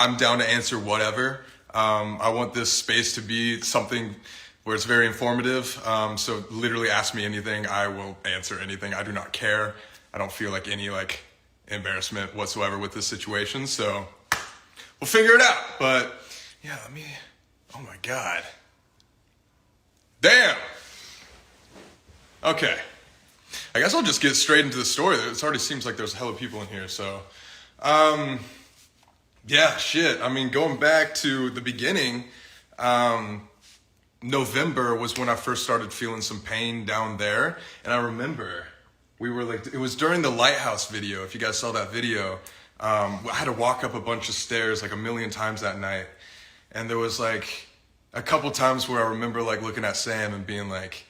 I'm down to answer whatever. I want this space to be something where it's very informative. So literally ask me anything. I will answer anything. I do not care. I don't feel like any embarrassment whatsoever with this situation. So we'll figure it out. But yeah, oh my God. Damn. Okay. I guess I'll just get straight into the story. It already seems like there's hella people in here. So, yeah, shit. I mean, going back to the beginning, November was when I first started feeling some pain down there. And I remember it was during the lighthouse video. If you guys saw that video, I had to walk up a bunch of stairs like a million times that night. And there was like a couple times where I remember like looking at Sam and being like,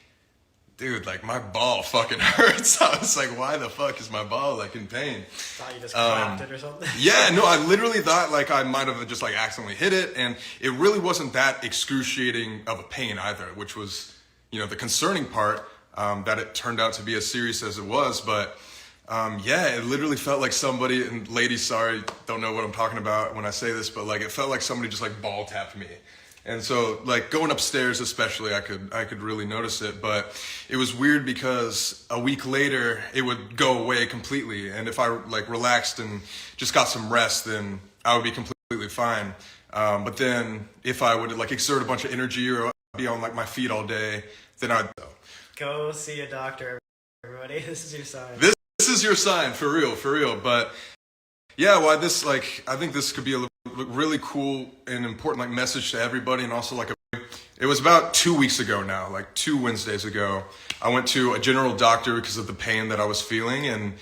dude, like my ball fucking hurts. I was like, why the fuck is my ball like in pain? Thought you just clapped it or something? Yeah, no, I literally thought like I might have just like accidentally hit it, and it really wasn't that excruciating of a pain either, which was, the concerning part, that it turned out to be as serious as it was. But yeah, it literally felt like somebody, and ladies, sorry, don't know what I'm talking about when I say this, but like it felt like somebody just like ball tapped me. And so like going upstairs especially, I could really notice it, but it was weird because a week later it would go away completely. And if I like relaxed and just got some rest, then I would be completely fine. But then if I would like exert a bunch of energy or be on like my feet all day, then I'd go see a doctor, everybody. This is your sign. This is your sign, for real. But yeah, I think this could be a really cool and important message to everybody, and also it was about 2 weeks ago now, like 2 Wednesdays ago, I went to a general doctor because of the pain that I was feeling, and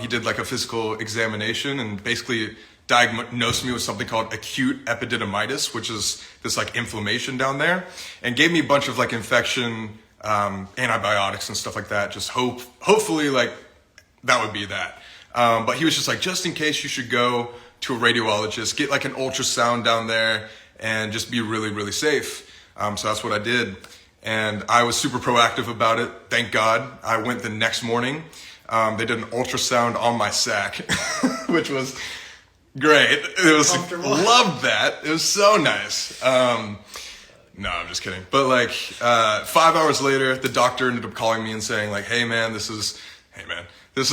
he did like a physical examination and basically diagnosed me with something called acute epididymitis, which is this like inflammation down there, and gave me a bunch of like infection, antibiotics and stuff like that. Just hopefully like that would be that. But he was just like, just in case, you should go to a radiologist, get like an ultrasound down there, and just be really, really safe. So that's what I did. And I was super proactive about it. Thank God. I went the next morning. They did an ultrasound on my sack, which was great. It was, loved that. It was so nice. No, I'm just kidding. But like 5 hours later, the doctor ended up calling me and saying like, hey man, this is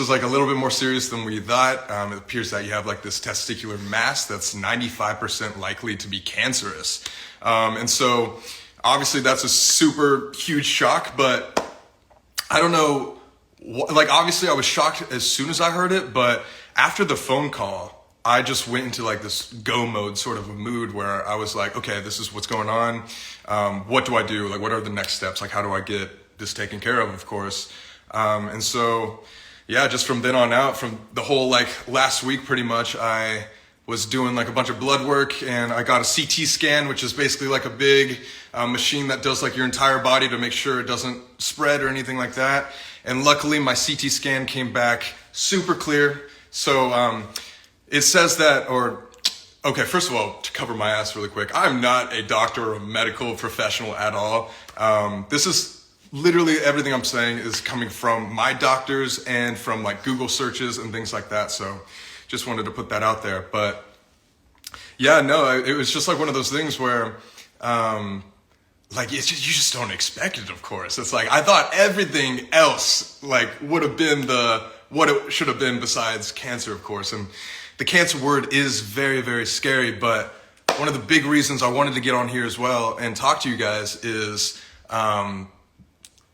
like a little bit more serious than we thought. It appears that you have like this testicular mass that's 95% likely to be cancerous. And so obviously that's a super huge shock, but I don't know, obviously I was shocked as soon as I heard it, but after the phone call, I just went into like this go mode sort of a mood where I was like, okay, this is what's going on. What do I do? Like, what are the next steps? Like, how do I get this taken care of course? And so, yeah, just from then on out, from the whole like last week pretty much, I was doing like a bunch of blood work, and I got a CT scan, which is basically like a big machine that does like your entire body to make sure it doesn't spread or anything like that. And luckily my CT scan came back super clear. So it says that, okay, first of all, to cover my ass really quick, I'm not a doctor or a medical professional at all. This is literally everything I'm saying is coming from my doctors and from like Google searches and things like that. So just wanted to put that out there. But yeah, no, it was just like one of those things where you just don't expect it, of course. It's like, I thought everything else like would have been what it should have been besides cancer, of course. And the cancer word is very, very scary. But one of the big reasons I wanted to get on here as well and talk to you guys is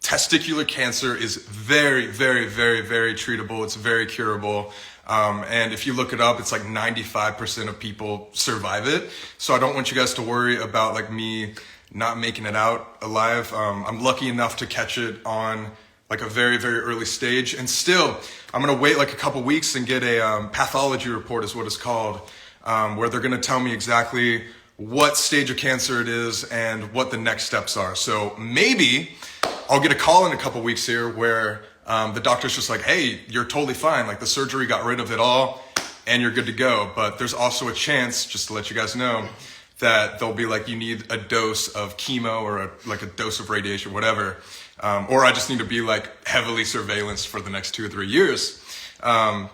testicular cancer is very, very, very, very treatable. It's very curable. And if you look it up, it's like 95% of people survive it. So I don't want you guys to worry about like me not making it out alive. I'm lucky enough to catch it on like a very, very early stage. And still, I'm going to wait like a couple weeks and get a pathology report is what it's called, where they're going to tell me exactly what stage of cancer it is and what the next steps are. So maybe I'll get a call in a couple weeks here where the doctor's just like, hey, you're totally fine. Like the surgery got rid of it all and you're good to go. But there's also a chance, just to let you guys know, that they'll be like, you need a dose of chemo or a dose of radiation, whatever. Or I just need to be like heavily surveillanced for the next 2 or 3 years,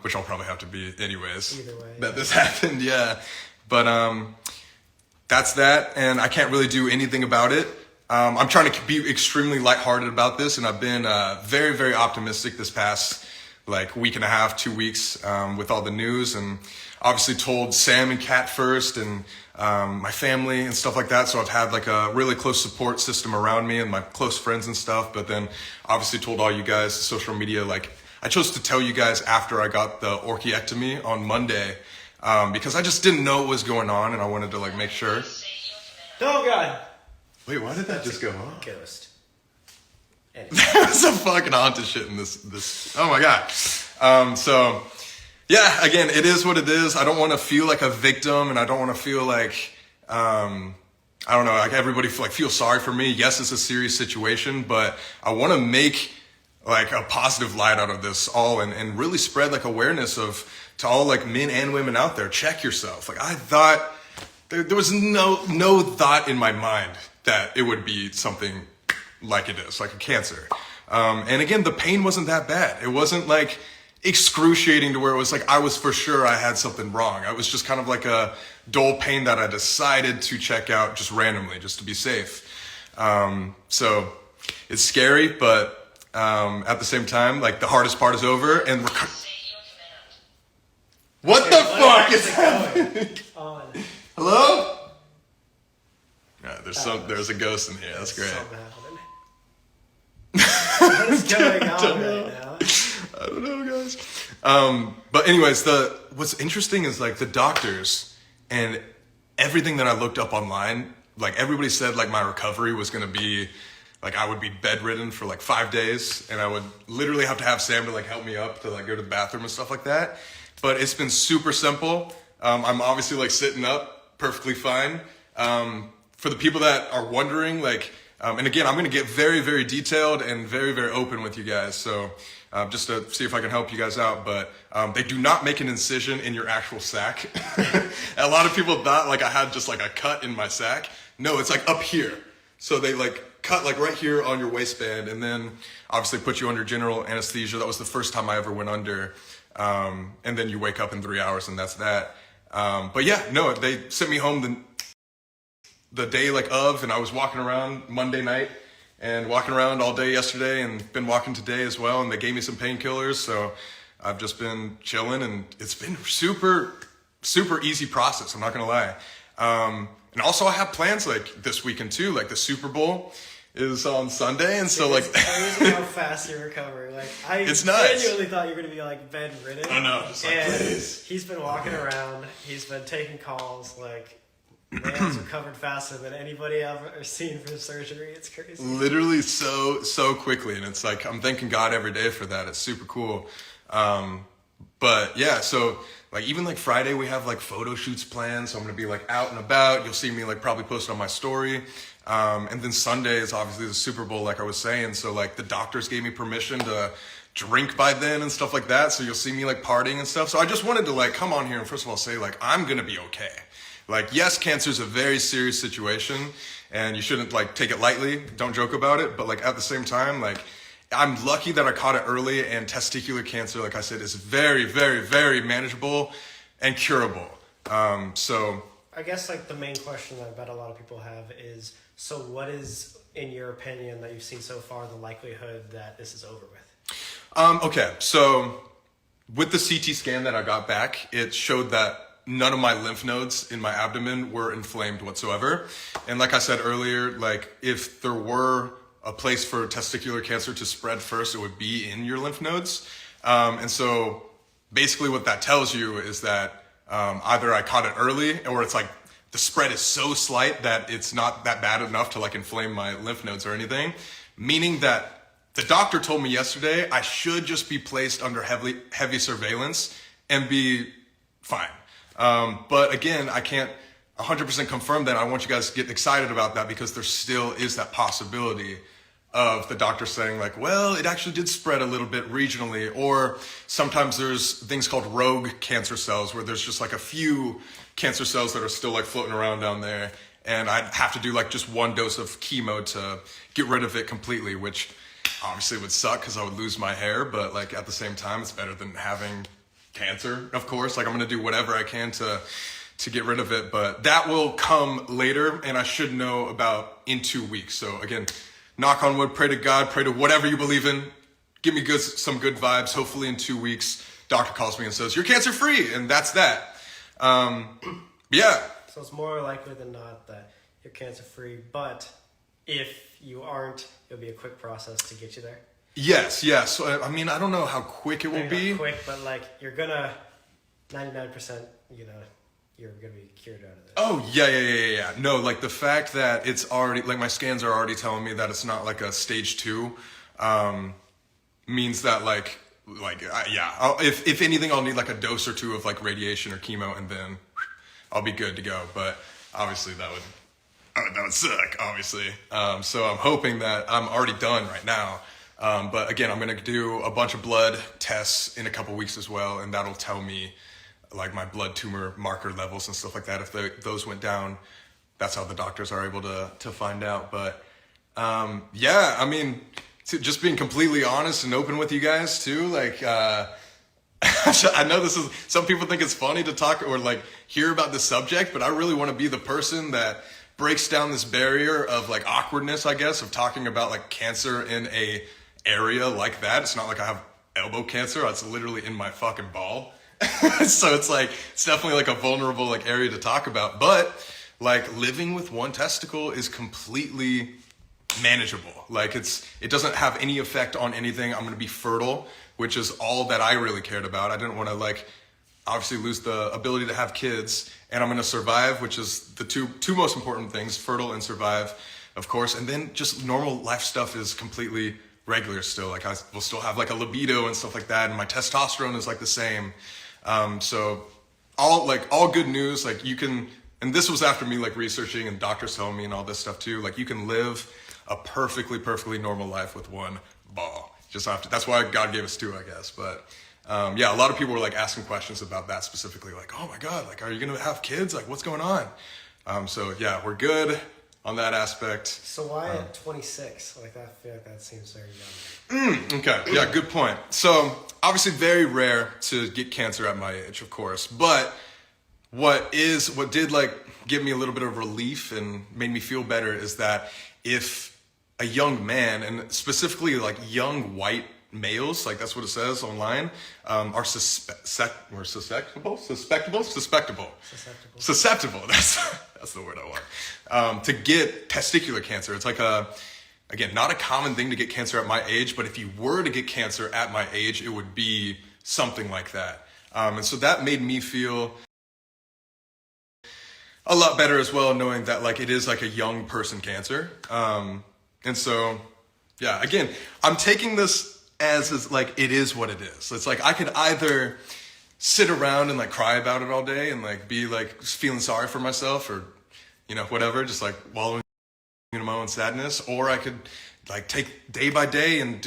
which I'll probably have to be anyways. Either way, that this happened, yeah. But that's that, and I can't really do anything about it. I'm trying to be extremely lighthearted about this, and I've been very, very optimistic this past like week and a half, 2 weeks with all the news, and obviously told Sam and Kat first, and my family and stuff like that. So I've had like a really close support system around me and my close friends and stuff. But then obviously told all you guys, social media. Like I chose to tell you guys after I got the orchiectomy on Monday because I just didn't know what was going on, and I wanted to like make sure. Oh God! Wait, why did that just go on? Ghost. Anyway. There's some fucking haunted shit in this. Oh my God. So yeah, again, it is what it is. I don't want to feel like a victim, and I don't want to feel like, I don't know, like everybody feel sorry for me. Yes, it's a serious situation, but I want to make like a positive light out of this all, and really spread like awareness to all like men and women out there. Check yourself. Like I thought there was no thought in my mind that it would be something like it is, like a cancer. And again, the pain wasn't that bad. It wasn't like excruciating to where it was like I was for sure I had something wrong. It was just kind of like a dull pain that I decided to check out just randomly, just to be safe. So it's scary, but at the same time, like the hardest part is over, and what the fuck is happening? Hello? Yeah, there's a ghost in here. That's great. What is going on right now? I don't know, guys. But anyways, what's interesting is like the doctors and everything that I looked up online, like everybody said like my recovery was going to be like I would be bedridden for like 5 days, and I would literally have to have Sam to like help me up to like go to the bathroom and stuff like that. But it's been super simple. I'm obviously like sitting up perfectly fine. For the people that are wondering, like, and again, I'm going to get very, very detailed and very, very open with you guys. So just to see if I can help you guys out. But they do not make an incision in your actual sack. A lot of people thought like I had just like a cut in my sack. No, it's like up here. So they like cut like right here on your waistband, and then obviously put you under general anesthesia. That was the first time I ever went under. And then you wake up in 3 hours, and that's that. But yeah, no, they sent me home the day like of, and I was walking around Monday night and walking around all day yesterday, and been walking today as well, and they gave me some painkillers, so I've just been chilling, and it's been super easy process, I'm not gonna lie. And also I have plans like this weekend too, like the Super Bowl is on Sunday, and so like it's crazy how fast you're recovering. Like it's nuts. genuinely thought you were gonna be like bedridden. I know, just like, and please. He's been walking around, he's been taking calls, like man's recovered faster than anybody I've ever seen from surgery. It's crazy. Literally so quickly, and it's like I'm thanking God every day for that. It's super cool. But yeah, so like even like Friday we have like photo shoots planned, so I'm gonna be like out and about. You'll see me like probably post on my story. And then Sunday is obviously the Super Bowl, like I was saying. So like the doctors gave me permission to drink by then and stuff like that. So you'll see me like partying and stuff. So I just wanted to like come on here and first of all say like I'm gonna be okay. Like, yes, cancer is a very serious situation, and you shouldn't like take it lightly. Don't joke about it. But like at the same time, like I'm lucky that I caught it early, and testicular cancer, like I said, is very, very, very manageable and curable. So I guess like the main question that I bet a lot of people have is, so what is, in your opinion, that you've seen so far, the likelihood that this is over with? Okay, so with the CT scan that I got back, it showed that none of my lymph nodes in my abdomen were inflamed whatsoever. And like I said earlier, like if there were a place for testicular cancer to spread first, it would be in your lymph nodes. And so basically what that tells you is that either I caught it early, or it's like the spread is so slight that it's not that bad enough to like inflame my lymph nodes or anything. Meaning that the doctor told me yesterday I should just be placed under heavy surveillance and be fine. But again, I can't 100% confirm that. I want you guys to get excited about that, because there still is that possibility of the doctor saying like, well, it actually did spread a little bit regionally, or sometimes there's things called rogue cancer cells where there's just like a few cancer cells that are still like floating around down there, and I'd have to do like just one dose of chemo to get rid of it completely, which obviously would suck because I would lose my hair, but like at the same time, it's better than having cancer, of course. Like I'm gonna do whatever I can to to get rid of it, but that will come later, and I should know about in 2 weeks. So again, knock on wood, pray to God, pray to whatever you believe in. Give me some good vibes. Hopefully in 2 weeks, doctor calls me and says, you're cancer free. And that's that. Yeah. So it's more likely than not that you're cancer free, but if you aren't, it'll be a quick process to get you there. Yes. So, I mean, I don't know how quick it will be. Not quick, but like you're gonna 99%, you're gonna be cured out of this. Oh, yeah. No, like the fact that it's already, like my scans are already telling me that it's not like a stage 2, means that if anything, I'll need like a dose or 2 of like radiation or chemo, and then I'll be good to go. But obviously that would suck, obviously. So I'm hoping that I'm already done right now. But again, I'm going to do a bunch of blood tests in a couple weeks as well. And that'll tell me like my blood tumor marker levels and stuff like that. If those went down, that's how the doctors are able to find out. But yeah, I mean, just being completely honest and open with you guys too. Like, I know some people think it's funny to talk or like hear about this subject, but I really want to be the person that breaks down this barrier of like awkwardness, I guess, of talking about like cancer in a area like that. It's not like I have elbow cancer. It's literally in my fucking ball. So it's definitely like a vulnerable like area to talk about, but like living with one testicle is completely manageable. Like it doesn't have any effect on anything. I'm going to be fertile, which is all that I really cared about. I didn't want to like obviously lose the ability to have kids, and I'm going to survive, which is the two most important things, fertile and survive, of course. And then just normal life stuff is completely regular still. Like I will still have like a libido and stuff like that. And my testosterone is like the same. So all good news, like you can, and this was after me like researching and doctors telling me and all this stuff too, like you can live a perfectly normal life with one ball. Just have to, that's why God gave us 2, I guess. But yeah, a lot of people were like asking questions about that specifically, like, oh my God, like, are you going to have kids? Like, what's going on? So yeah, we're good on that aspect. So why at 26? Like, I feel like that seems very young. Okay, yeah, good point. So obviously very rare to get cancer at my age, of course. But what did like give me a little bit of relief and made me feel better is that if a young man, and specifically like young white males, like that's what it says online, are susceptible. That's the word I want. To get testicular cancer. It's like again, not a common thing to get cancer at my age, but if you were to get cancer at my age, it would be something like that. And so that made me feel a lot better as well, knowing that like it is like a young person cancer. And so, yeah, again, I'm taking this as like it is what it is. It's like I could either sit around and like cry about it all day and like be like feeling sorry for myself or whatever, just like wallowing in my own sadness, or I could like take day by day and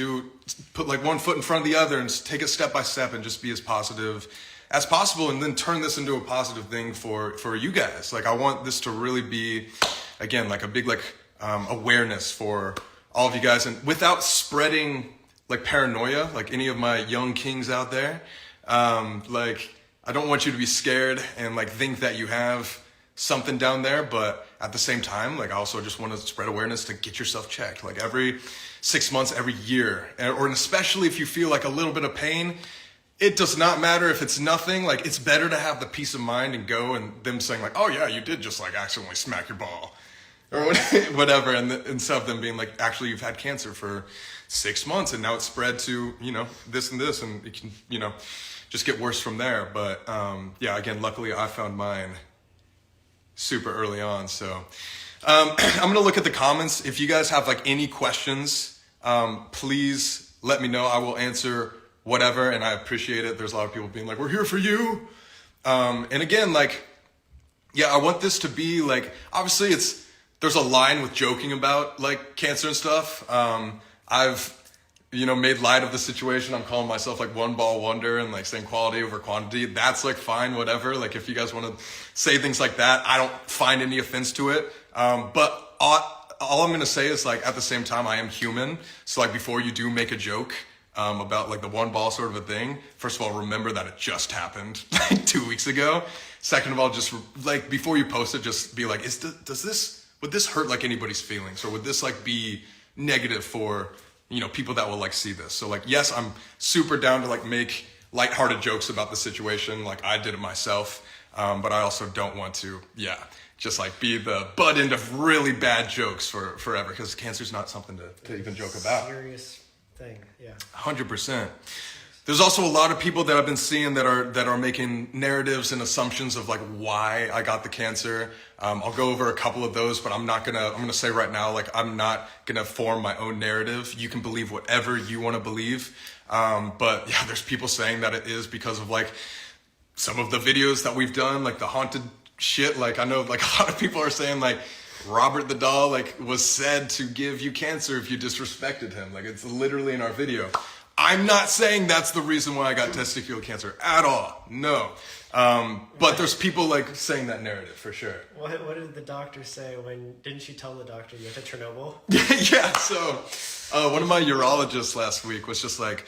put like one foot in front of the other and take it step by step and just be as positive as possible, and then turn this into a positive thing for you guys. Like I want this to really be, again, like a big like awareness for all of you guys, and without spreading like paranoia, like any of my young kings out there. Like I don't want you to be scared and like think that you have something down there, but at the same time, like I also just want to spread awareness to get yourself checked, like every 6 months, every year, or especially if you feel like a little bit of pain. It does not matter if it's nothing. Like it's better to have the peace of mind and go and them saying like, oh yeah, you did just like accidentally smack your ball or whatever, and instead of them being like, actually you've had cancer for 6 months and now it's spread to this and this, and it can just get worse from there. But yeah, again, luckily I found mine super early on. So I'm gonna look at the comments. If you guys have like any questions, please let me know. I will answer whatever, and I appreciate it. There's a lot of people being like, we're here for you. And again, like, yeah, I want this to be like, obviously there's a line with joking about like cancer and stuff. I've made light of the situation. I'm calling myself like one ball wonder and like saying quality over quantity. That's like fine, whatever. Like if you guys want to say things like that, I don't find any offense to it. But all I'm going to say is like, at the same time, I am human. So like before you do make a joke, about like the one ball sort of a thing. First of all, remember that it just happened like 2 weeks ago. Second of all, just like before you post it, just be like, would this hurt like anybody's feelings, or would this like be negative for, you know, people that will like see this? So like, yes, I'm super down to like make lighthearted jokes about the situation, like I did it myself, but I also don't want to, just like be the butt end of really bad jokes forever, because cancer's not something to even joke about. Serious thing, yeah. 100%. There's also a lot of people that I've been seeing that are making narratives and assumptions of like why I got the cancer. I'll go over a couple of those, but I'm gonna say right now, like I'm not gonna form my own narrative. You can believe whatever you want to believe. But yeah, there's people saying that it is because of like some of the videos that we've done, like the haunted shit. Like I know like a lot of people are saying like Robert the doll like was said to give you cancer if you disrespected him. Like it's literally in our video. I'm not saying that's the reason why I got testicular cancer at all. No. But there's people like saying that narrative for sure. What did the doctor say didn't you tell the doctor you went to Chernobyl? Yeah, so one of my urologists last week was just like,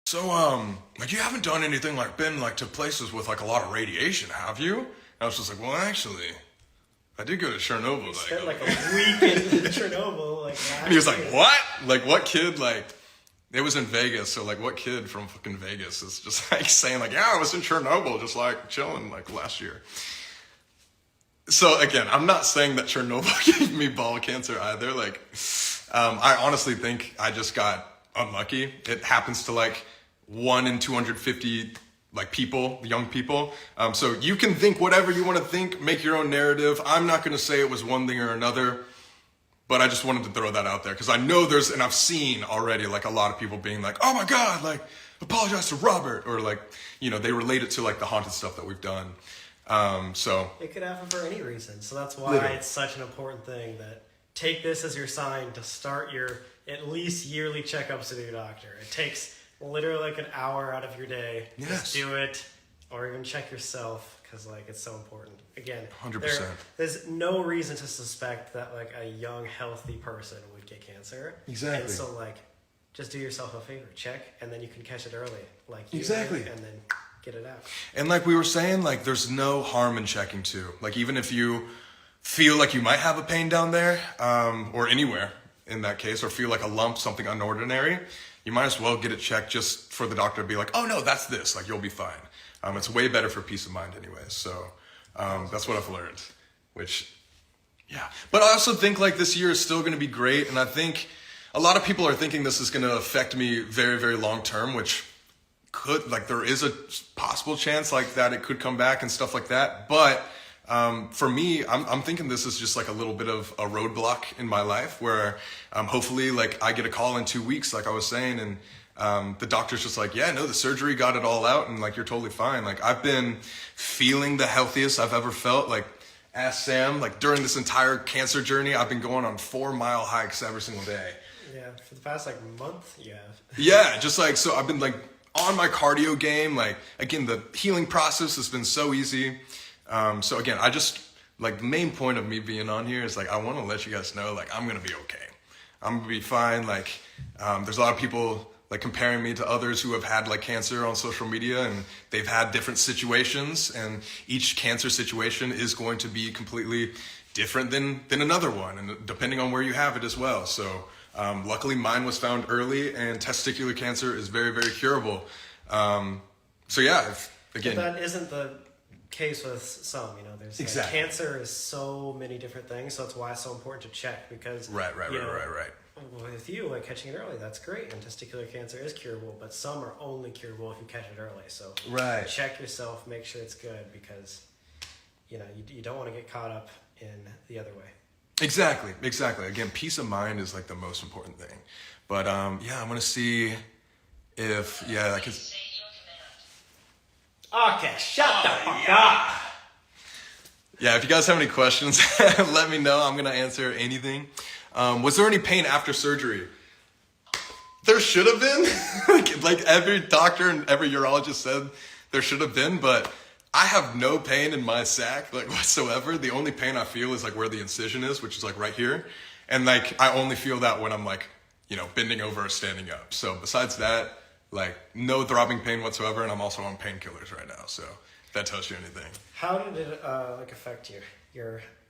so like you haven't done anything like been like to places with like a lot of radiation, have you? And I was just like, well, actually, I did go to Chernobyl. You spent like a week in Chernobyl. Like, and he was like, what? Like, what kid, like, it was in Vegas, so, like, what kid from fucking Vegas is just, like, saying, like, yeah, I was in Chernobyl, just, like, chilling, like, last year. So, again, I'm not saying that Chernobyl gave me ball cancer either. Like, I honestly think I just got unlucky. It happens to, like, 1 in 250 like people, young people. So you can think whatever you want to think, make your own narrative. I'm not going to say it was one thing or another, but I just wanted to throw that out there because I know and I've seen already like a lot of people being like, oh my God, like apologize to Robert, or like, you know, they relate it to like the haunted stuff that we've done. So it could happen for any reason. So that's why literally. It's such an important thing that take this as your sign to start your at least yearly checkups with your doctor. It takes literally like an hour out of your day. Yes. Just do it, or even check yourself, because like it's so important. Again, 100%. There's no reason to suspect that like a young, healthy person would get cancer. Exactly. And so like, just do yourself a favor, check, and then you can catch it early, like exactly, and then get it out. And like we were saying, like there's no harm in checking too. Like even if you feel like you might have a pain down there, or anywhere in that case, or feel like a lump, something unordinary, you might as well get it checked just for the doctor to be like, oh no, that's this, like you'll be fine. It's way better for peace of mind anyways. So that's what I've learned, which, yeah. But I also think like this year is still going to be great. And I think a lot of people are thinking this is going to affect me very, very long term, which could, like there is a possible chance like that it could come back and stuff like that. But for me, I'm thinking this is just like a little bit of a roadblock in my life where hopefully like I get a call in 2 weeks, like I was saying, and the doctor's just like, yeah, no, the surgery got it all out and like you're totally fine. Like I've been feeling the healthiest I've ever felt. Like ask Sam, like during this entire cancer journey, I've been going on 4-mile hikes every single day. Yeah, for the past like month, you have. Yeah, just like, so I've been like on my cardio game. Like again, the healing process has been so easy. So again, I just, like the main point of me being on here is like, I want to let you guys know, like, I'm going to be okay. I'm going to be fine. Like, there's a lot of people like comparing me to others who have had like cancer on social media, and they've had different situations, and each cancer situation is going to be completely different than another one. And depending on where you have it as well. So, luckily mine was found early, and testicular cancer is very, very curable. So yeah, again, but that isn't the case with some, you know, there's exactly. Cancer is so many different things, so that's why it's so important to check, because right. with you, like catching it early, that's great, and testicular cancer is curable, but some are only curable if you catch it early. So right, check yourself, make sure it's good, because you know you don't want to get caught up in the other way. Exactly. Again, peace of mind is like the most important thing. But yeah, I'm gonna see if I can. Okay, shut the fuck up. Yeah, if you guys have any questions, let me know. I'm gonna answer anything. Was there any pain after surgery? There should have been. like every doctor and every urologist said there should have been, but I have no pain in my sac like whatsoever. The only pain I feel is like where the incision is, which is like right here. And like, I only feel that when I'm like, you know, bending over or standing up. So besides that, like no throbbing pain whatsoever. And I'm also on painkillers right now. So if that tells you anything. How did it like affect you?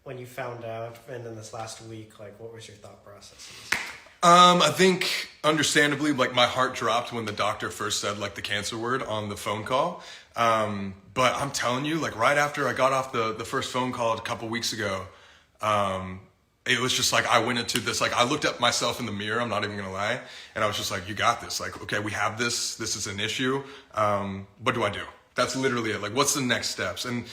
When you found out, and then this last week, like what was your thought process? I think understandably, like my heart dropped when the doctor first said like the cancer word on the phone call. But I'm telling you, like right after I got off the first phone call a couple weeks ago, it was just like I went into this, like I looked at myself in the mirror, I'm not even gonna lie, and I was just like, you got this. Like, okay, we have this is an issue. What do I do? That's literally it. Like, what's the next steps? And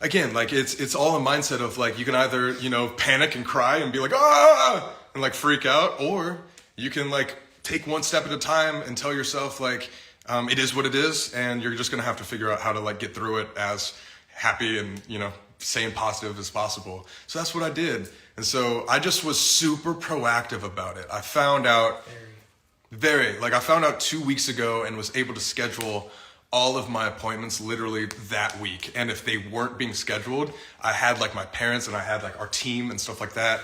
again, like it's all a mindset of like, you can either, you know, panic and cry and be like, ah, and like freak out, or you can like take one step at a time and tell yourself like, it is what it is, and you're just gonna have to figure out how to like get through it as happy and, you know, same positive as possible. So that's what I did. And so I just was super proactive about it. I found out I found out 2 weeks ago and was able to schedule all of my appointments literally that week. And if they weren't being scheduled, I had like my parents and I had like our team and stuff like that,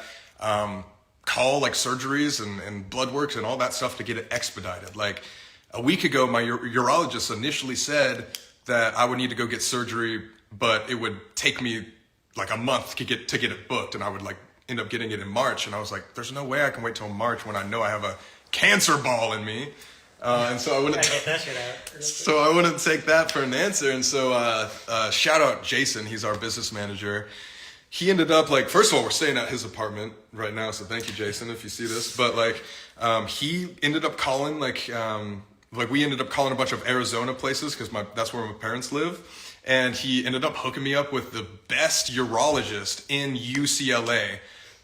call like surgeries and blood works and all that stuff to get it expedited. Like a week ago, my urologist initially said that I would need to go get surgery, but it would take me like a month to get it booked, and I would like end up getting it in March. And I was like, there's no way I can wait till March when I know I have a cancer ball in me. And so I wouldn't get that shit out. So I wouldn't take that for an answer. And so shout out Jason, he's our business manager. He ended up like, first of all, we're staying at his apartment right now, so thank you, Jason, if you see this. But like, he ended up calling we ended up calling a bunch of Arizona places because that's where my parents live. And he ended up hooking me up with the best urologist in UCLA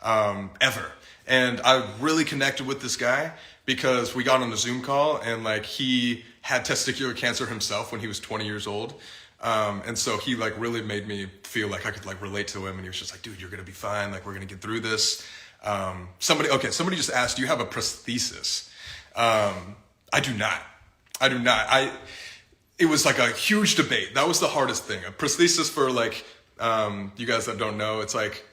ever. And I really connected with this guy because we got on a Zoom call, and like he had testicular cancer himself when he was 20 years old. And so he like really made me feel like I could like relate to him, and he was just like, dude, you're gonna be fine. Like, we're gonna get through this. Somebody just asked, do you have a prosthesis? I do not. It was like a huge debate. That was the hardest thing. A prosthesis, for like, you guys that don't know, it's like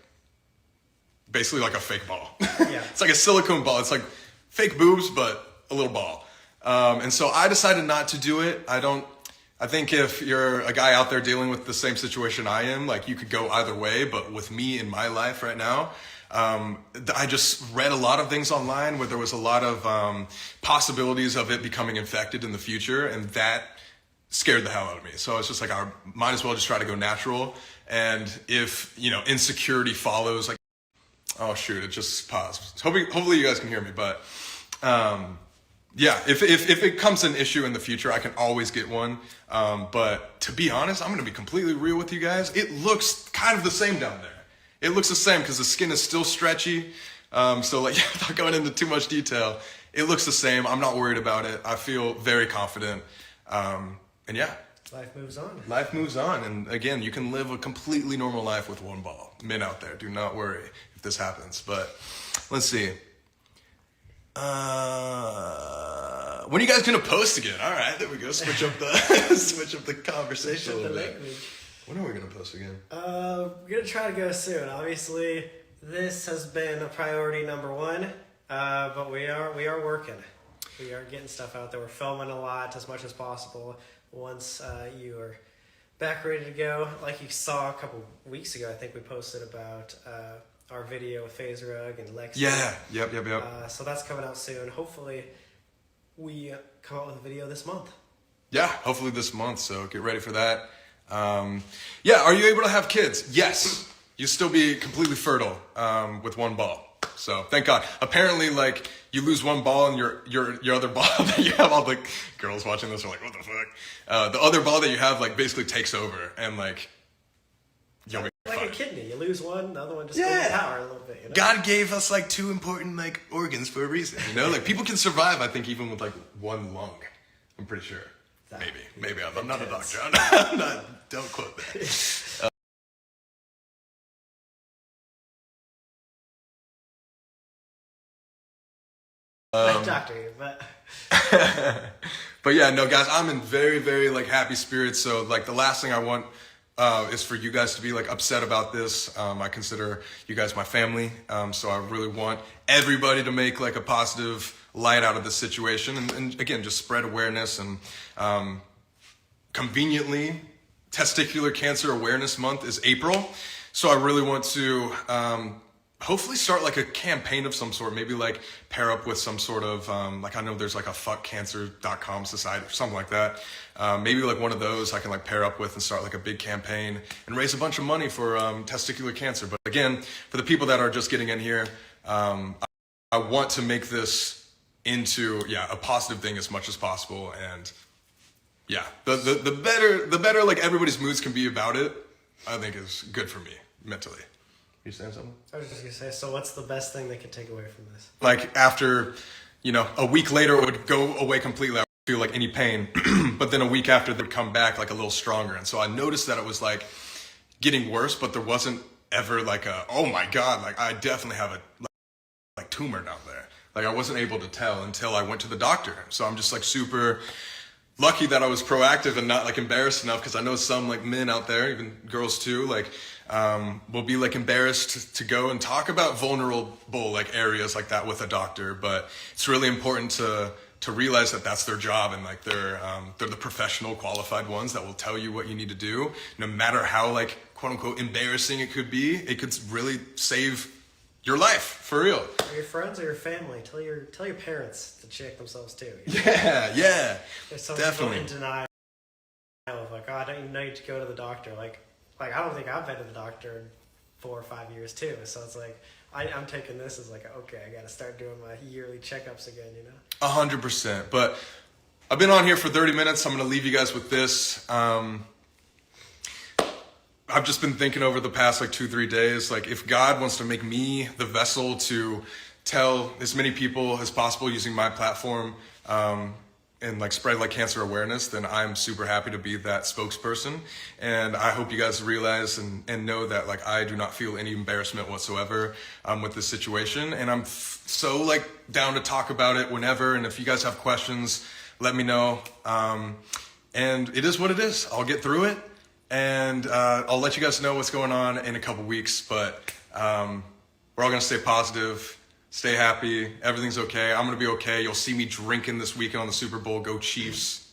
basically like a fake ball. Yeah. It's like a silicone ball. It's like fake boobs, but a little ball. And so I decided not to do it. I think if you're a guy out there dealing with the same situation I am, like you could go either way, but with me in my life right now, I just read a lot of things online where there was a lot of possibilities of it becoming infected in the future, and that scared the hell out of me. So I was just like, I might as well just try to go natural. And if, you know, insecurity follows, like, oh shoot, it just paused. Hopefully you guys can hear me, but yeah, if it comes an issue in the future, I can always get one. But to be honest, I'm going to be completely real with you guys. It looks kind of the same down there. It looks the same because the skin is still stretchy. So like, without going into too much detail, it looks the same. I'm not worried about it. I feel very confident. And yeah. Life moves on. Life moves on. And again, you can live a completely normal life with one ball. Men out there, do not worry if this happens. But let's see. When are you guys gonna post again? All right, there we go. Switch up the conversation a little bit. When are we gonna post again? We're gonna try to go soon. Obviously, this has been a priority number one, but we are working. We are getting stuff out there. We're filming a lot, as much as possible. Once you are back ready to go, like you saw a couple weeks ago, I think we posted about our video with FaZe Rug and Lexi. Yeah, yep. So that's coming out soon. Hopefully, we come out with a video this month. Yeah, hopefully this month. So get ready for that. Yeah, are you able to have kids? Yes. You still be completely fertile with one ball. So thank God. Apparently, like, you lose one ball and your other ball that you have, all the girls watching this are like, what the fuck? The other ball that you have, like, basically takes over, and like, you'll be like fine. a kidney. You lose one, the other one just goes power a little bit. You know? God gave us like two important like organs for a reason. You know, like people can survive, I think, even with like one lung. I'm pretty sure. Maybe. I'm not a doctor. I'm not. Don't quote that. Doctor, but but yeah, no, guys, I'm in very, very like happy spirits. So like the last thing I want is for you guys to be like upset about this. I consider you guys my family, so I really want everybody to make like a positive light out of this situation, and again, just spread awareness. And conveniently, Testicular Cancer Awareness Month is April, so I really want to hopefully start like a campaign of some sort, maybe like pair up with some sort of like, I know there's like a fuckcancer.com society or something like that. Maybe like one of those I can like pair up with and start like a big campaign and raise a bunch of money for testicular cancer. But again, for the people that are just getting in here, I want to make this into a positive thing as much as possible. And the better like everybody's moods can be about it, I think is good for me mentally. You saying something? I was just gonna say, so what's the best thing they could take away from this? Like after, a week later it would go away completely. I wouldn't feel like any pain, but then a week after they would come back like a little stronger. And so I noticed that it was like getting worse, but there wasn't ever like a, oh my God, like I definitely have a like tumor down there. Like I wasn't able to tell until I went to the doctor. So I'm just like super lucky that I was proactive and not like embarrassed enough, because I know some like men out there, even girls too, like will be like embarrassed to go and talk about vulnerable like areas like that with a doctor. But it's really important to realize that that's their job, and like they're the professional qualified ones that will tell you what you need to do, no matter how like quote unquote embarrassing it could be. It could really save your life, for real. Or your friends or your family. Tell your parents to check themselves too. Yeah, There's some definitely. people in denial of like, oh, I don't even need to go to the doctor. Like I don't think I've been to the doctor in 4 or 5 years too. So it's like I'm taking this as like, okay, I got to start doing my yearly checkups again. 100%. But I've been on here for 30 minutes. I'm going to leave you guys with this. I've just been thinking over the past like 2-3 days, like if God wants to make me the vessel to tell as many people as possible using my platform and like spread like cancer awareness, then I'm super happy to be that spokesperson. And I hope you guys realize and know that like I do not feel any embarrassment whatsoever with this situation. And I'm so like down to talk about it whenever. And if you guys have questions, let me know. And it is what it is. I'll get through it. And I'll let you guys know what's going on in a couple weeks, but we're all gonna stay positive, stay happy, everything's okay. I'm gonna be okay. You'll see me drinking this weekend on the Super Bowl. Go Chiefs.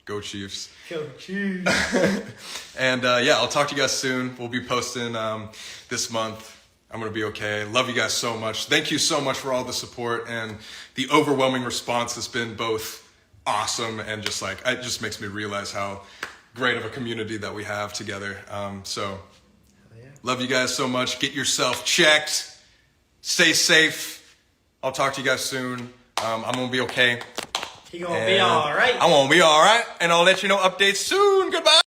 Go Chiefs. Go Chiefs. And I'll talk to you guys soon. We'll be posting this month. I'm gonna be okay. Love you guys so much. Thank you so much for all the support and the overwhelming response has been both awesome and just like, it just makes me realize how great of a community that we have together. Love you guys so much. Get yourself checked. Stay safe. I'll talk to you guys soon. I'm gonna be okay. He gonna be all right. I'm gonna be all right, and I'll let you know updates soon. Goodbye.